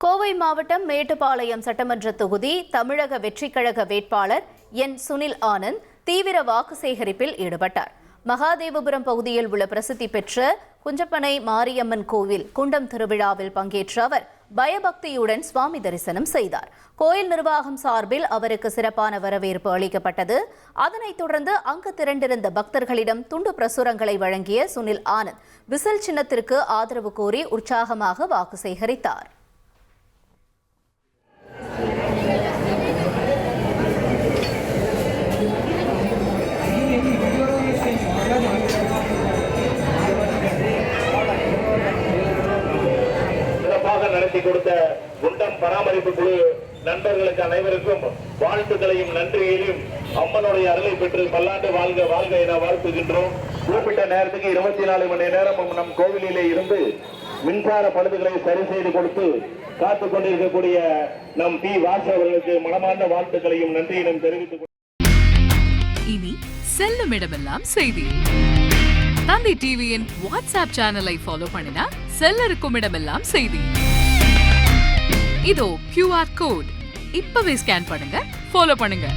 கோவை மாவட்டம் மேட்டுப்பாளையம் சட்டமன்ற தொகுதி தமிழக வெற்றிக் கழக வேட்பாளர் என் சுனில் ஆனந்த் தீவிர வாக்கு சேகரிப்பில் ஈடுபட்டார். மகாதேவபுரம் பகுதியில் உள்ள பிரசித்தி பெற்ற குஞ்சப்பனை மாரியம்மன் கோவில் குண்டம் திருவிழாவில் பங்கேற்ற அவர் பயபக்தியுடன் சுவாமி தரிசனம் செய்தார். கோயில் நிர்வாகம் சார்பில் அவருக்கு சிறப்பான வரவேற்பு அளிக்கப்பட்டது. அதனைத் தொடர்ந்து அங்கு திரண்டிருந்த பக்தர்களிடம் துண்டு பிரசுரங்களை வழங்கிய சுனில் ஆனந்த் விசில் சின்னத்திற்கு ஆதரவு கோரி உற்சாகமாக வாக்கு சேகரித்தார். நடத்தி கொடுத்த குண்டம் பராமரிப்பு குழு நண்பர்களுக்கு அனைவருக்கும் வாழ்த்துக்களையும் நன்றியையும் அம்மனுடைய அருளை பெற்று பல்லாண்டு வாழ்க வாழ்க என வாழ்த்துகின்றோம். குறிப்பிட்ட நேரத்துக்கு 24 மணி நேரம் நம் கோவிலிலே இருந்து மின்சார பழுதுகளை சரி செய்து கொடுத்து காத்துக் கொண்டிருக்கக்கூடிய நம் பி வாசு அவர்களுக்கு மனமார்ந்த வாழ்த்துக்களையும் நன்றியிலும் தெரிவித்துக் இனி செல்லும் இடமெல்லாம் செய்தி. தந்தி டிவியின் வாட்ஸ்அப் சேனலை ஃபாலோ பண்ணினா செல்ல இருக்கும் இடமெல்லாம் செய்தி. இதோ QR கோட் இப்பவே ஸ்கேன் பண்ணுங்க, ஃபாலோ பண்ணுங்க.